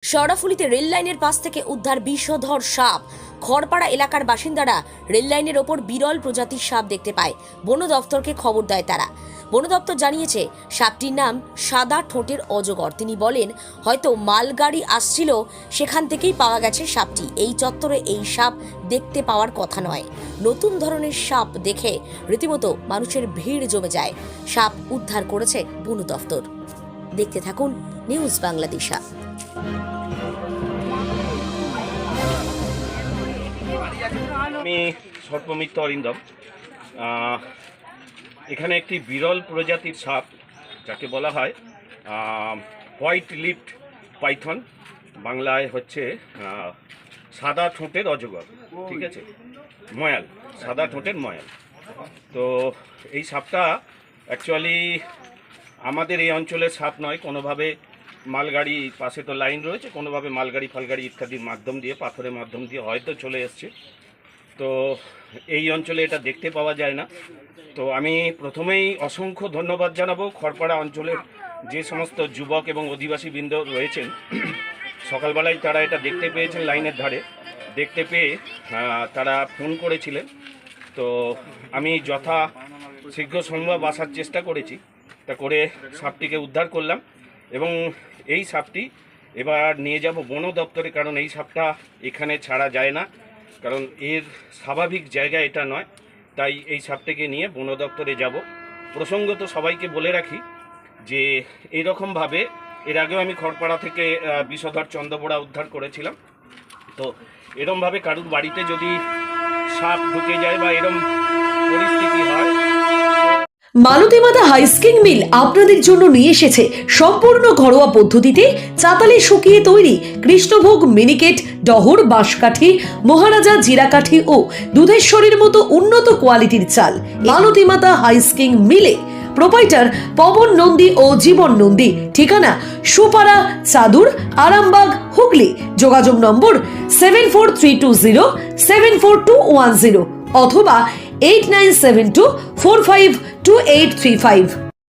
শেওড়াফুলিতে rail লাইনের পাশ থেকে উদ্ধার বিষধর সাপ। খড়পাড়া এলাকার বাসিন্দারা রেল লাইনের ওপর বিরল প্রজাতির সাপ দেখতে পায়। বন দপ্তরকে খবর দেয় তারা। বন দপ্তর জানিয়েছে সাপটির নাম সাদা ঠোঁটের অজগর। তিনি বলেন, হয়তো মালগাড়ি আসছিল, সেখান থেকেই পাওয়া গেছে সাপটি। এই চত্বরে এই সাপ দেখতে পাওয়ার কথা নয়। নতুন ধরনের সাপ দেখে রীতিমতো মানুষের ভিড় জমে যায়। সাপ উদ্ধার করেছে বন দপ্তর। দেখতে থাকুন নিউজ বাংলাদেশা। আমি সর্পমিত্র অরিন্দম। এখানে একটি বিরল প্রজাতির সাপ, যাকে বলা হয় হোয়াইট লিপড পাইথন, বাংলায় হচ্ছে সাদা ঠোঁটের অজগর। ঠিক আছে, ময়াল, সাদা ঠোঁটের ময়াল। তো এই সাপটা অ্যাকচুয়ালি আমাদের এই অঞ্চলের সাপ নয়, কোনোভাবে মালগাড়ি পাশে তো লাইন রয়েছে, কোনোভাবে মালগাড়ি ফালগাড়ি ইত্যাদির মাধ্যম দিয়ে, পাথরের মাধ্যম দিয়ে হয়তো চলে এসছে। তো এই অঞ্চলে এটা দেখতে পাওয়া যায় না। তো আমি প্রথমেই অসংখ্য ধন্যবাদ জানাবো খড়পাড়া অঞ্চলের যে সমস্ত যুবক এবং অধিবাসী বৃন্দ রয়েছেন। সকালবেলায় তারা এটা দেখতে পেয়েছেন, লাইনের ধারে দেখতে পেয়ে তারা ফোন করেছিলেন। তো আমি যথা শীঘ্র সম্ভব আসার চেষ্টা করেছি, তা করে সাপটিকে উদ্ধার করলাম এবং এই সাপটি এবার নিয়ে যাব বন দপ্তরে, কারণ এই সাপটা এখানে ছাড়া যায় না, কারণ এর স্বাভাবিক জায়গা এটা নয়। তাই এই সাপটিকে নিয়ে বন দপ্তরে যাব। প্রসঙ্গত সবাইকে বলে রাখি যে এইরকমভাবে এর আগেও আমি খড়পাড়া থেকে বিষধর চন্দ্রবোড়া উদ্ধার করেছিলাম। তো এরমভাবে কারুর বাড়িতে যদি সাপ ঢুকে যায় বা এরম পরিস্থিতি হয়, মালতীমাতা হাইস্কিং মিল আপনাদের জন্য নিয়ে এসেছে সম্পূর্ণ ঘরোয়া পদ্ধতিতে চাতালে শুকিয়ে তৈরি কৃষ্ণভোগ মিনিকেট, ডহর, বাঁশকাঠি, মহারাজা জিরাকাঠি ও দুধেশ্বরীর মতো উন্নত কোয়ালিটির চাল। মালতীমাতা হাইস্কিং মিলে প্রোপাইটার পবন নন্দী ও জীবন নন্দী। ঠিকানা সুপারা, চাদুর, আরামবাগ, হুগলি। যোগাযোগ নম্বর 7432074210 অথবা 8972452835।